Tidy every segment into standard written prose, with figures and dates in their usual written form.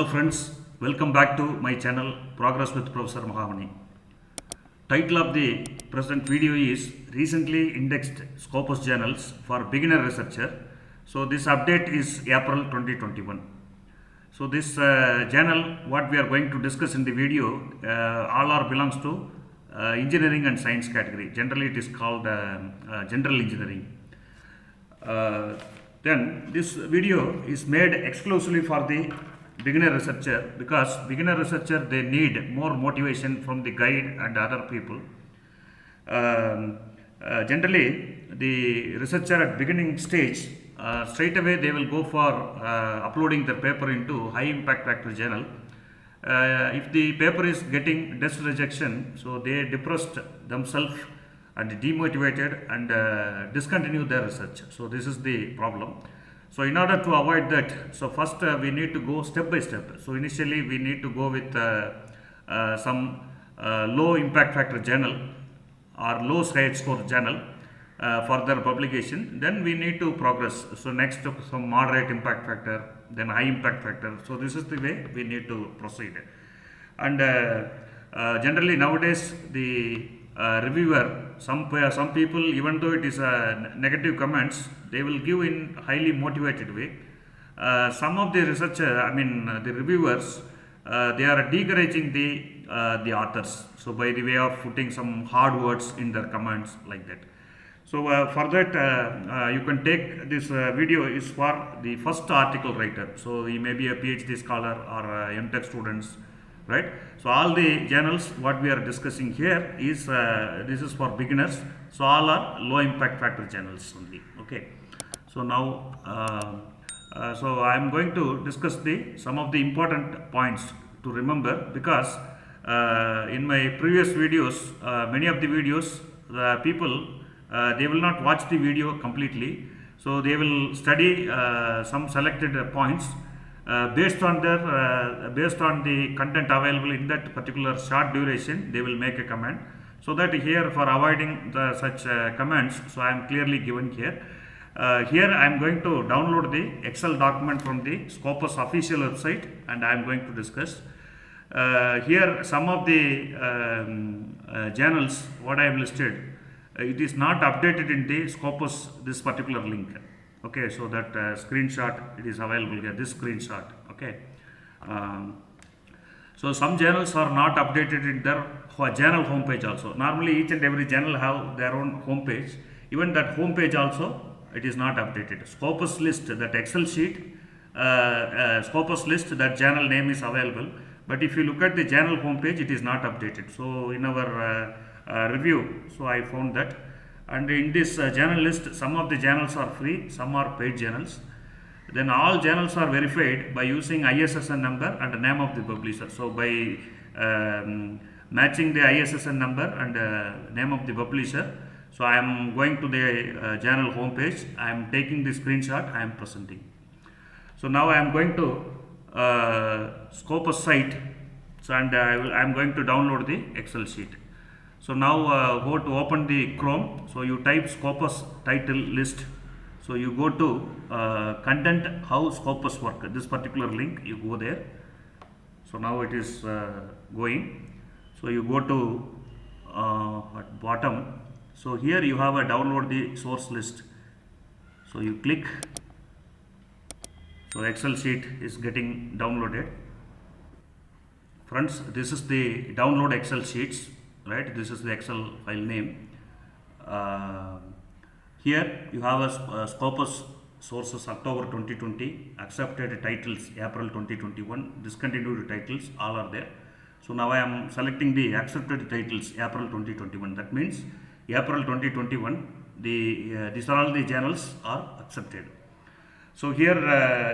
Hello friends, welcome back to my channel Progress with Professor Mahamani. Title of the present video is Recently Indexed Scopus Journals for Beginner Researcher. So this update is April 2021. So this journal, what we are going to discuss in the video, all are belongs to engineering and science category. Generally it is called general engineering. Then this video is made exclusively for the beginner researcher, because beginner researcher they need more motivation from the guide and other people. Generally the researcher at beginning stage, straight away they will go for uploading their paper into high impact factor journal. If the paper is getting dust rejection, so they depressed themselves and demotivated and discontinue their research. So this is the problem. So in order to avoid that, so first we need to go step by step. So initially we need to go with some low impact factor journal or low side score journal for their publication. Then we need to progress. So next some moderate impact factor, then high impact factor. So this is the way we need to proceed. And generally nowadays the reviewer, some people, even though it is negative comments, they will give in highly motivated way. Some of the the reviewers, they are discouraging the authors. So by the way of putting some hard words in their comments like that. So for that you can take this video is for the first article writer. So he may be a PhD scholar or MTech students, right? So all the journals what we are discussing here is this is for beginners. So all are low impact factor journals only. Okay. So now so I am going to discuss some of the important points to remember, because in my previous videos, many of the videos, the people they will not watch the video completely. So they will study some selected points. Based on the content available in that particular short duration, they will make a comment. So that here, for avoiding such comments, so I am clearly given here. Here I am going to download the Excel document from the Scopus official website, and I am going to discuss. Here some of the journals what I have listed, it is not updated in the Scopus this particular link. Okay, so that screenshot it is available here, this screenshot. Okay, so some journals are not updated in their journal homepage also. Normally each and every journal have their own homepage. Even that homepage also it is not updated. Scopus list, that Excel sheet, Scopus list, that journal name is available. But if you look at the journal homepage, it is not updated. So in our review, so I found that. And in this journal list, some of the journals are free, some are paid journals. Then all journals are verified by using ISSN number and the name of the publisher. So by matching the ISSN number and name of the publisher, so I am going to the journal homepage, I am taking the screenshot, I am presenting. So now I am going to Scopus site, so and I am going to download the Excel sheet. So now go to open the Chrome. So you type Scopus title list. So you go to content how Scopus work. This particular link, you go there. So now it is going. So you go to at bottom. So here you have a download the source list. So you click. So Excel sheet is getting downloaded. Friends, this is the download Excel sheets. Right, this is the Excel file name. Here you have a Scopus sources October 2020, accepted titles April 2021, discontinued titles, all are there. So now I am selecting the accepted titles April 2021. That means April 2021, these are all the journals are accepted. So here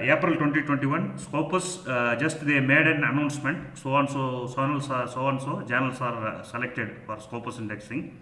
April 2021 Scopus, just they made an announcement, so and so journals are selected for Scopus indexing,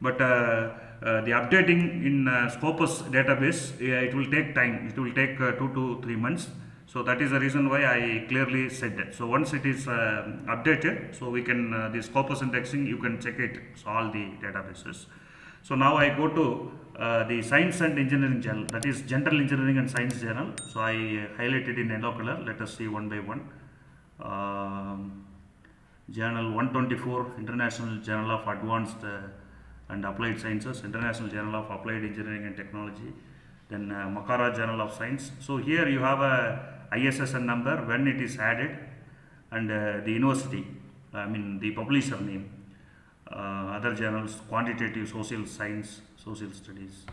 but the updating in Scopus database, it will take time, it will take 2 to 3 months. So that is the reason why I clearly said that. So once it is updated, so we can the Scopus indexing, you can check it, so all the databases. So now I go to the Science and Engineering journal, that is General Engineering and Science journal. So I highlighted in yellow color. Let us see one by one. Journal 124, International Journal of Advanced and Applied Sciences, International Journal of Applied Engineering and Technology, then Makara Journal of Science. So here you have a ISSN number when it is added, and the university, the publisher name. Other journals, quantitative social science, social studies,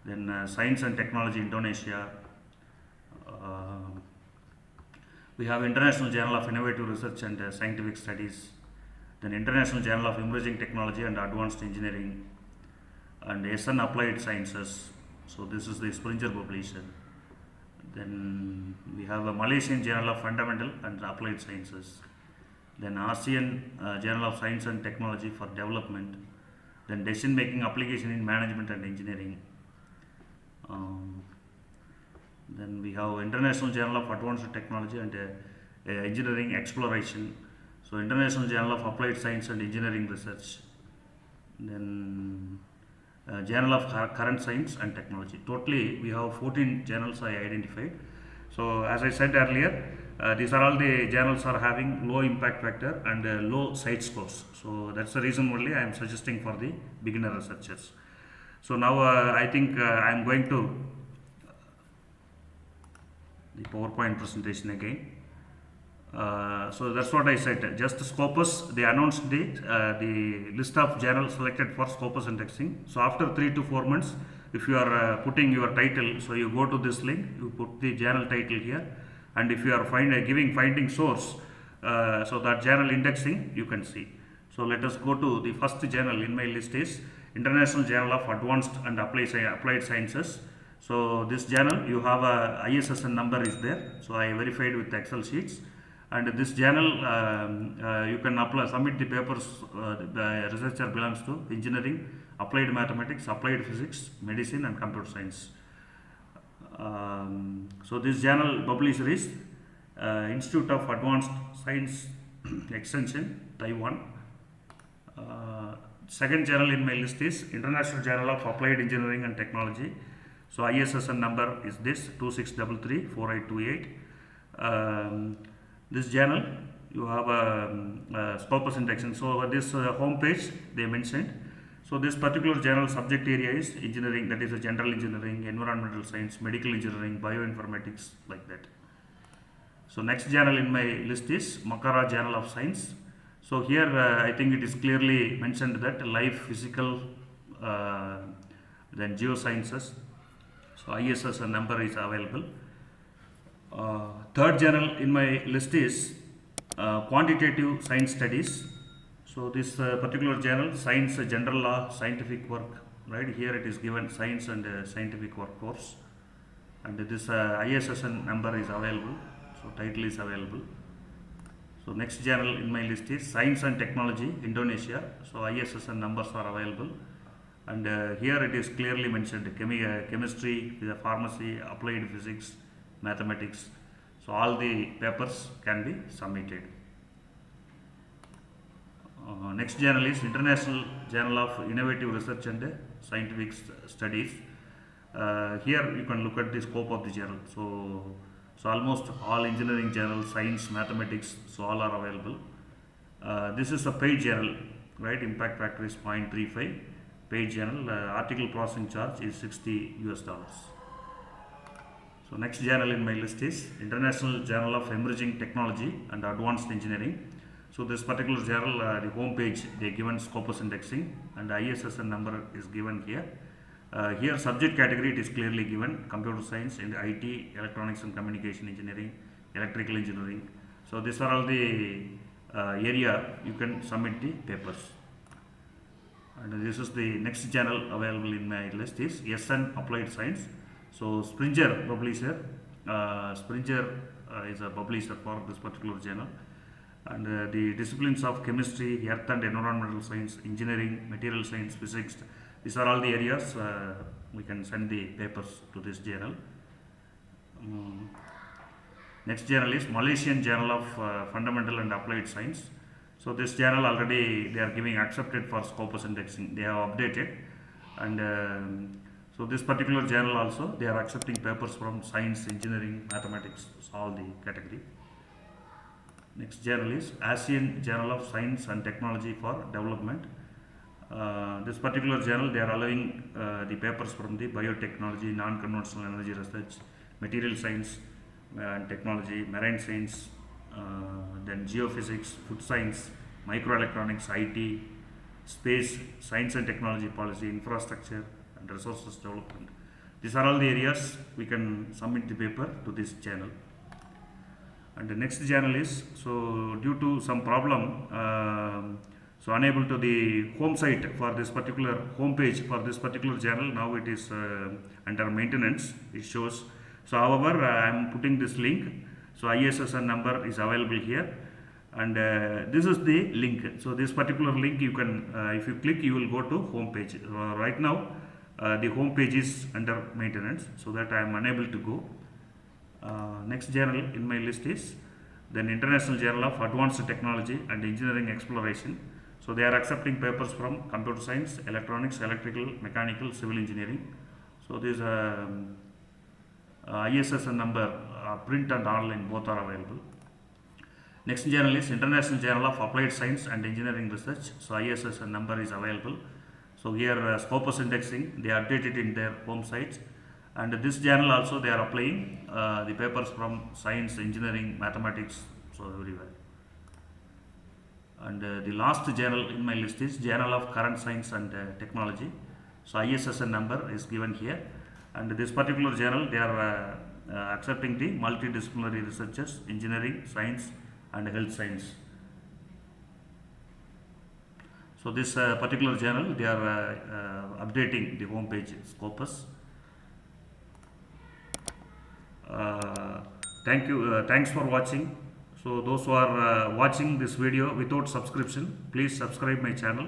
then science and technology Indonesia. We have International Journal of Innovative Research and Scientific Studies, then International Journal of Emerging Technology and Advanced Engineering, and SN Applied Sciences. So this is the Springer publisher. Then we have a Malaysian Journal of Fundamental and Applied Sciences, then ASEAN Journal of Science and Technology for Development, then Decision Making Application in Management and Engineering. Then we have International Journal of Advanced Technology and Engineering Exploration. So International Journal of Applied Science and Engineering Research. Then Journal of Current Science and Technology. Totally we have 14 journals I identified. So as I said earlier, these are all the journals are having low impact factor and low site scores. So that's the reason only I am suggesting for the beginner researchers. So now I think I am going to the PowerPoint presentation again. So that's what I said. Just Scopus, they announced the list of journals selected for Scopus indexing. So after 3 to 4 months, if you are putting your title, so you go to this link, you put the journal title here, and if you are giving finding source, so that journal indexing you can see. So let us go to the first journal in my list is International Journal of Advanced and Applied Sciences. So this journal, you have a ISSN number is there. So I verified with Excel sheets, and this journal you can submit the papers. The researcher belongs to engineering, applied mathematics, applied physics, medicine, and computer science. So this journal publisher is Institute of Advanced Science Extension, Taiwan. Second journal in my list is International Journal of Applied Engineering and Technology. So ISSN number is this 2633-4828. This journal, you have a Scopus indexing. So this home page they mentioned. So this particular journal subject area is engineering, that is a general engineering, environmental science, medical engineering, bioinformatics, like that. So next journal in my list is Makara Journal of Science. So here I think it is clearly mentioned that life, physical, then geosciences. So ISSN number is available. Third journal in my list is Quantitative Science Studies. So this particular journal, Science, General Law, Scientific Work, right here it is given Science and Scientific Work course, and this ISSN number is available. So title is available. So next journal in my list is Science and Technology Indonesia. So ISSN numbers are available, and here it is clearly mentioned chemistry, pharmacy, applied physics, mathematics. So all the papers can be submitted. Next journal is International Journal of Innovative Research and Scientific Studies. Here you can look at the scope of the journal. So almost all engineering journals, science, mathematics, so all are available. This is a paid journal, right? Impact factor is 0.35. Paid journal. Article processing charge is $60 US. So next journal in my list is International Journal of Emerging Technology and Advanced Engineering. So this particular journal, the home page, they given Scopus indexing, and ISSN number is given here. Here subject category it is clearly given: computer science and IT, electronics and communication engineering, electrical engineering. So these are all the area you can submit the papers. And this is the next journal available in my list is SN Applied Science. So Springer publisher, Springer is a publisher for this particular journal, and the disciplines of chemistry, earth and environmental science, engineering, material science, physics, these are all the areas we can send the papers to this journal. Next journal is Malaysian Journal of Fundamental and Applied Science. So this journal already they are giving accepted for Scopus indexing, they have updated, and so this particular journal also they are accepting papers from science, engineering, mathematics, so all the category. Next journal is ASEAN Journal of Science and Technology for Development. This particular journal, they are allowing the papers from the biotechnology, non-conventional energy research, material science and technology, marine science, then geophysics, food science, microelectronics, IT, space, science and technology policy, infrastructure and resources development. These are all the areas we can submit the paper to this channel. And the next channel is, so due to some problem, so unable to the home site for this particular home page for this particular channel, now it is under maintenance, it shows. So however, I am putting this link, so ISSN number is available here, and this is the link. So this particular link, you can if you click, you will go to home page. Right now the home page is under maintenance, so that I am unable to go. Next journal in my list is then International Journal of Advanced Technology and Engineering Exploration. So they are accepting papers from computer science, electronics, electrical, mechanical, civil engineering. So this ISSN number, print and online both are available. Next journal is International Journal of Applied Science and Engineering Research. So ISSN number is available. So here Scopus indexing, they update it in their home sites. And this journal also they are applying the papers from science, engineering, mathematics, so everywhere. And the last journal in my list is Journal of Current Science and Technology. So ISSN number is given here. And this particular journal, they are accepting the multidisciplinary researchers, engineering, science and health science. So this particular journal, they are updating the home page Scopus. Thank you. Thanks for watching. So those who are watching this video without subscription, please subscribe my channel